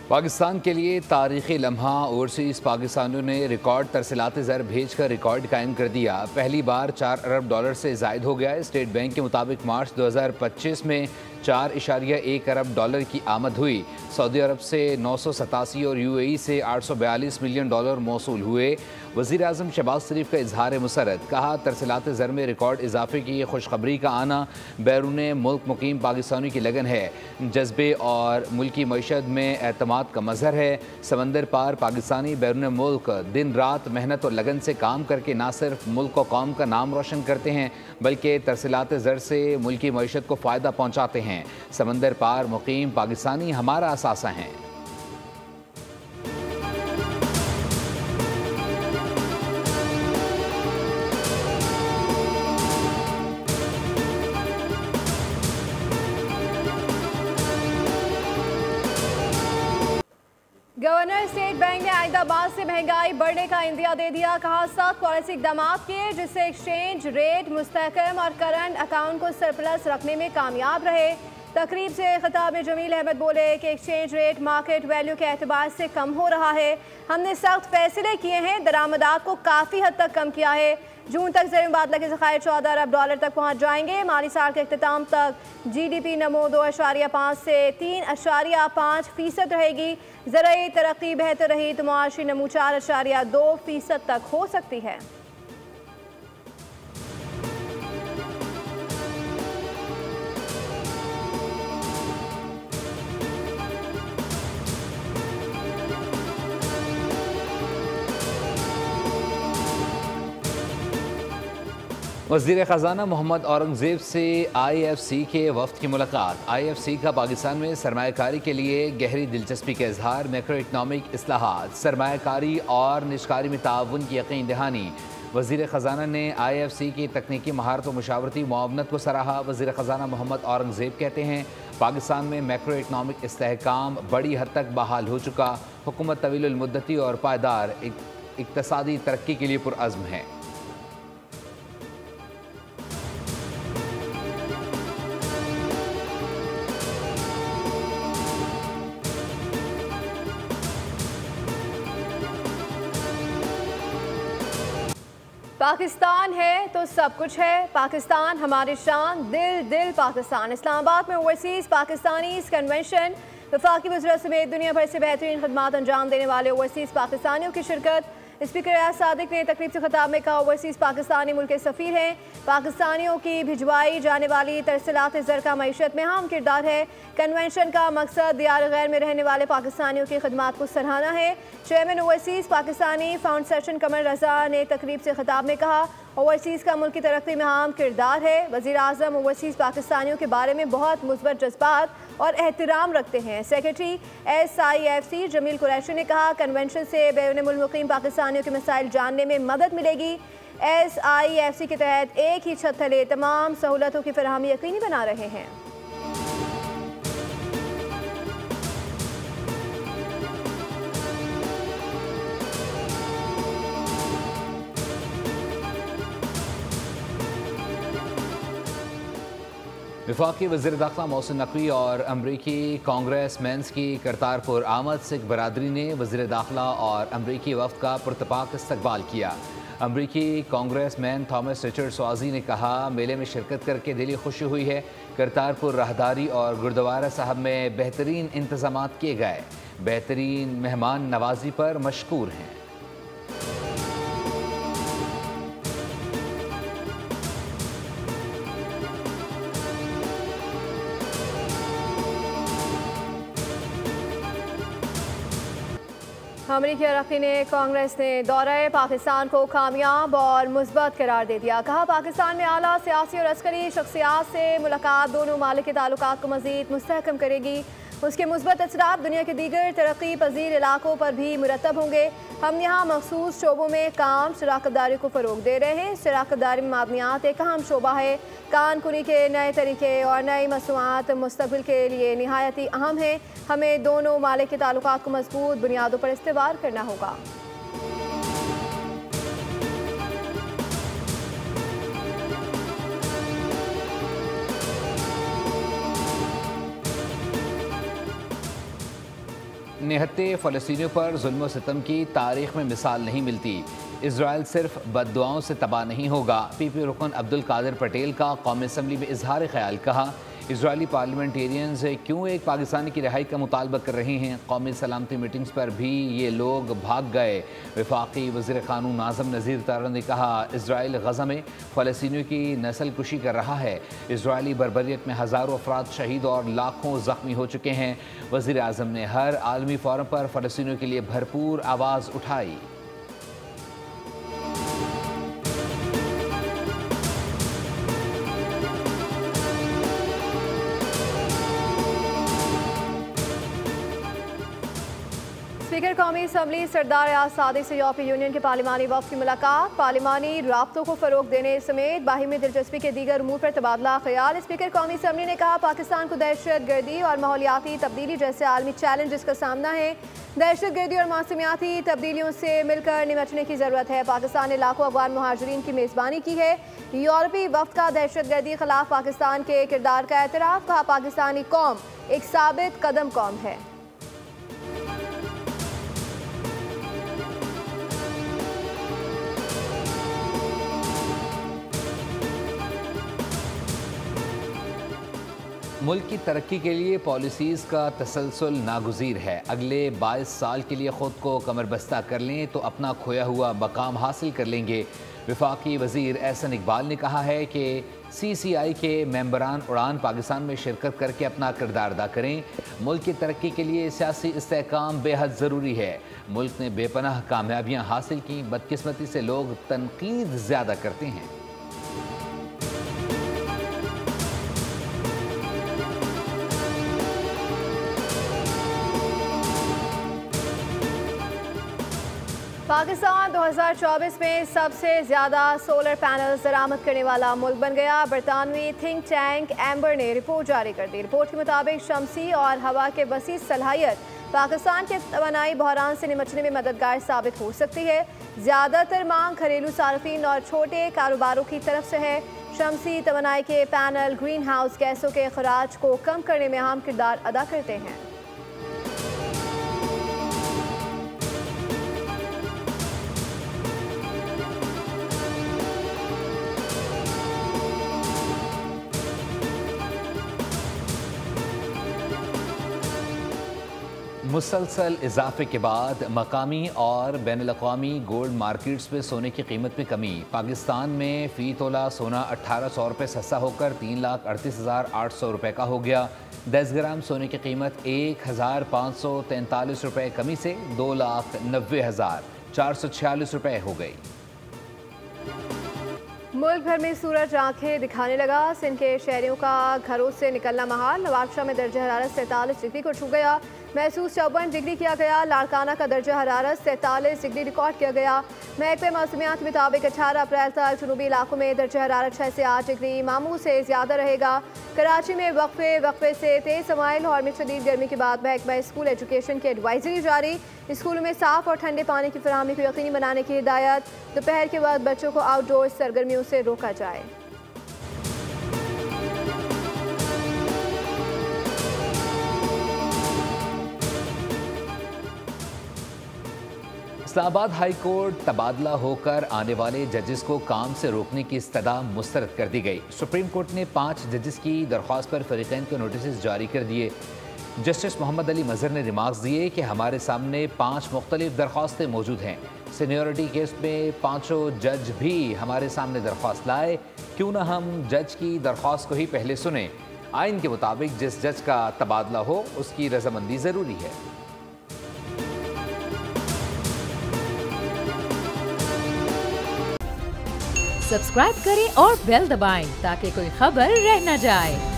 पाकिस्तान के लिए तारीख़ी लम्हा। ओवरसीज़ पाकिस्तानियों ने रिकॉर्ड तरसीलात ज़र भेज कर रिकॉर्ड कायम कर दिया। पहली बार $4 अरब से जायद हो गया। स्टेट बैंक के मुताबिक मार्च 2025 में $4.1 अरब की आमद हुई। सऊदी अरब से 987 और UAE से $842 मिलियन मौसूल हुए। वज़ीर आज़म शहबाज शरीफ का इजहार मुसरत। कहा, तरसीलात ज़र में रिकॉर्ड इजाफे की खुशखबरी का आना बैरून मुल्क मुकीम पाकिस्तानियों की लगन है, जज्बे और मुल्की मईशत में एतमाद का मजहर है। समंदर पार पाकिस्तानी बैरून मुल्क दिन रात मेहनत और लगन से काम करके न सिर्फ मुल्क और कौम का नाम रोशन करते हैं, बल्कि तरसीलात ज़र से मुल्की मईशत को फ़ायदा पहुँचाते हैं। समंदर पार मुकीम पाकिस्तानी हमारा असासा हैं। गवर्नर स्टेट बैंक ने आइंदाबाद से महंगाई बढ़ने का इंदिया दे दिया। कहा, 7 पॉलिसी इकदाम किए जिससे एक्सचेंज रेट मुस्तहकम और करंट अकाउंट को सरप्लस रखने में कामयाब रहे। तकरीब से खिताब में जमील अहमद बोले कि एक्सचेंज रेट मार्केट वैल्यू के एतबार से कम हो रहा है। हमने सख्त फैसले किए हैं, दरामदात को काफ़ी हद तक कम किया है। जून तक ज़र मुबादला के ज़खायर $14 अरब तक पहुँच जाएंगे। माली साल के अख्ताम तक GDP नमो 2.5 से 3.5% रहेगी। ज़राई तरक्की बेहतर रही तो मुआशी नमो 4.2% तक हो सकती है। वज़ीर ख़ज़ाना मोहम्मद औरंगज़ेब से IFC के वफ़द की मुलाकात। IFC का पाकिस्तान में सरमायाकारी के लिए गहरी दिलचस्पी का इजहार। मैक्रो इकनॉमिक इस्लाहात, सरमायाकारी और निजकारी में ताउन की यकीन दहानी। वज़ीर ख़ज़ाना ने IFC की तकनीकी महारत व मुशावरती मुआवनत को सराहा। वज़ीर ख़ज़ाना मोहम्मद औरंगज़ेब कहते हैं, पाकिस्तान में मैक्रो इकनॉमिक इस्तेहकाम बड़ी हद तक बहाल हो चुका। हुकूमत तवील मुद्दती और पायदार इक़्तिसादी तरक्की के लिए पुरअज़्म है। पाकिस्तान है तो सब कुछ है। पाकिस्तान हमारी शान, दिल दिल पाकिस्तान। इस्लामाबाद में ओवरसीज़ पाकिस्तानीज़ कन्वेंशन। वफाकी वज़ीर समेत दुनिया भर से बेहतरीन खदमात अंजाम देने वाले ओवरसीज़ पाकिस्तानियों की शिरकत। स्पीकर रियाज सादिक ने तकरीब से खिताब में कहा, ओवरसीज़ पाकिस्तानी मुल्क के सफ़ीर हैं। पाकिस्तानियों की भिजवाई जाने वाली तरसीलात ज़र का मईशत में अहम किरदार है। कन्वेंशन का मकसद दियार गैर में रहने वाले पाकिस्तानियों की खदमात को सराहना है। चेयरमैन ओवरसीज़ पाकिस्तानी फाउंडेशन कमर रजा ने तकरीब से खिताब में कहा, ओवरसीज़ का मुल्क की तरक्की में अहम किरदार है। वज़ीर आज़म ओवरसीज़ पाकिस्तानियों के बारे में बहुत मुस्बत जज्बात और एहतराम रखते हैं। सेक्रेटरी SIFC जमील कुरैशी ने कहा, कन्वेंशन से बैरून मुल्क मुकीम पाकिस्तानियों के मसाइल जानने में मदद मिलेगी। SIFC के तहत एक ही छत तले तमाम सहूलतों की फराहमी यकीनी बना रहे हैं। वफाकी वज़ीर दाखिला मोहसिन नकवी और अमरीकी कांग्रेस मेंस की करतारपुर आमद। सिख बरादरी ने वज़ीर दाखिला और अमरीकी वफ़द का पुरतपाक इस्तकबाल किया। अमरीकी कांग्रेस मैन थॉमस रिचर्ड स्वाजी ने कहा, मेले में शिरकत करके दिली खुशी हुई है। करतारपुर राहदारी और गुरुद्वारा साहब में बेहतरीन इंतजाम किए गए। बेहतरीन मेहमान नवाजी पर मशकूर हैं। अमरीकी अरकान ने कांग्रेस ने दौरे पाकिस्तान को कामयाब और मुस्बत करार दे दिया। कहा, पाकिस्तान में आला सियासी और अस्करी शख्सियात से मुलाकात दोनों मालिक के ताल्लुकात को मज़ीद मुस्तहकम करेगी। उसके मुस्बत असरात दुनिया के दीगर तरक्की पजीर इलाकों पर भी मुरतब होंगे। हम यहाँ मखसूस शोबों में काम शराकतदारी को फ़रोग दे रहे हैं। शराकतदारी में मादनियात एक अहम शोबा है। कान कुनी के नए तरीके और नई मसनूआत मुस्तक़बिल के लिए नहायत ही अहम है। हमें दोनों मालिक के ताल्लुकात को मजबूत बुनियादों पर इस्तेवार करना होगा। निहत्ते फ़लस्तीनियों पर जुल्म व सितम की तारीख में मिसाल नहीं मिलती। इजराइल सिर्फ बद्दुआओं से तबाह नहीं होगा। पीपी रुकन अब्दुल कादिर पटेल का कौमी असम्बली में इजहार ख्याल। कहा, इजरायली पार्लियामेंटेरियंस क्यों एक पाकिस्तानी की रिहाई का मुतालबा कर रहे हैं। कौमी सलामती मीटिंग्स पर भी ये लोग भाग गए। वफाकी वज़ीर क़ानून नाज़म नज़ीर तारा ने कहा, इजराइल गज़ा में फ़लस्तीनियों की नस्ल कुशी कर रहा है। इजरायली बर्बरियत में हज़ारों अफराद शहीद और लाखों ज़ख्मी हो चुके हैं। वज़ीर आज़म ने हर आलमी फ़ोरम पर फ़लस्तीनियों के लिए भरपूर आवाज़ उठाई। स्पीकर कौमी असम्बली सरदार रियाज सादी से यूरोपीय यूनियन के पार्लिमानी वफ़द की मुलाकात। पार्लिमानी राब्तों को फ़रोग देने समेत बाहिमी दिलचस्पी के दीगर उमूर पर तबादला ख्याल। स्पीकर कौमी असम्बली ने कहा, पाकिस्तान को दहशत गर्दी और माहौलियाती तब्दीली जैसे आलमी चैलेंजेस का सामना है। दहशत गर्दी और मौसमियाती तब्दीलियों से मिलकर निपटने की ज़रूरत है। पाकिस्तान ने लाखों अफगान मुहाजिरीन की मेज़बानी की है। यूरोपीय वफ़द का दहशत गर्दी के खिलाफ पाकिस्तान के किरदार का एतराफ़। कहा, पाकिस्तानी कौम एक साबित कदम कौम है। मुल्क की तरक्की के लिए पॉलिसीज़ का तसलसल नागुज़ीर है। अगले 22 साल के लिए ख़ुद को कमरबस्ता कर लें तो अपना खोया हुआ मकाम हासिल कर लेंगे। वफाकी वज़ीर एहसन इकबाल ने कहा है कि CCI के मेंबरान उड़ान पाकिस्तान में शिरकत करके अपना किरदार अदा करें। मुल्क की तरक्की के लिए सियासी इस्तेहकाम बेहद ज़रूरी है। मुल्क ने बेपनाह कामयाबियाँ हासिल की, बदकिस्मती से लोग तनकीद ज़्यादा करते हैं। पाकिस्तान 2024 में सबसे ज़्यादा सोलर पैनल्स दरामद करने वाला मुल्क बन गया। बरतानवी थिंक टैंक एम्बर ने रिपोर्ट जारी कर दी। रिपोर्ट के मुताबिक शमसी और हवा के वसी सलाहियत पाकिस्तान के तवानाई बहरान से निपटने में मददगार साबित हो सकती है। ज़्यादातर मांग घरेलू सार्फिन और छोटे कारोबारों की तरफ से है। शमसी तवानाई के पैनल ग्रीन हाउस गैसों के अखराज को कम करने में अहम किरदार अदा करते हैं। मुसलसल इजाफे के बाद मकामी और बैनुल-अक़वामी गोल्ड मार्केट्स में सोने की कीमत में कमी। पाकिस्तान में फ़ी तोला सोना 1800 रुपये सस्ता होकर 3,38,800 रुपये का हो गया। 10 ग्राम सोने की कीमत 1,543 रुपये कमी से 2,90,446 रुपये हो गई। मुल्क भर में सूरज आंखें दिखाने लगा। सिंध के शहरियों का घरों से निकलना महाल। नवाबशाह में दर्जा हरारत 43 डिग्री को छू गया। महसूस 54 डिग्री किया गया। लाड़काना का दर्जा हरारत 43 डिग्री रिकॉर्ड किया गया। महकमे मौसमियात के मुताबिक 18 अप्रैल तक जनूबी इलाकों में दर्जा हरारत 6 से 8 डिग्री मामूल से ज़्यादा रहेगा। कराची में वक्फे से तेज़ हवाएं। लाहौर में शदीद गर्मी के बाद महकमा स्कूल एजुकेशन की एडवाइजरी जारी। स्कूलों में साफ़ और ठंडे पानी की फराहमी को यकीनी बनाने की हिदायत। दोपहर के बाद बच्चों को आउटडोर सरगर्मियों से रोका जाए। इस्लामाबाद हाई कोर्ट तबादला होकर आने वाले जजेस को काम से रोकने की इस्तदा मुस्तरद कर दी गई। सुप्रीम कोर्ट ने 5 जजेस की दरख्वास्त पर फरीकैन को नोटिस जारी कर दिए। जस्टिस मोहम्मद अली मज़हर ने रिमार्क्स दिए कि हमारे सामने 5 मुख्तलिफ दरख्वास्तें मौजूद हैं। सीनियरिटी केस में 5 जज भी हमारे सामने दरख्वास्त लाए। क्यों ना हम जज की दरख्वास्त को ही पहले सुने। आइन के मुताबिक जिस जज का तबादला हो उसकी रजामंदी ज़रूरी है। सब्सक्राइब करें और बेल दबाएं ताकि कोई खबर रह न जाए।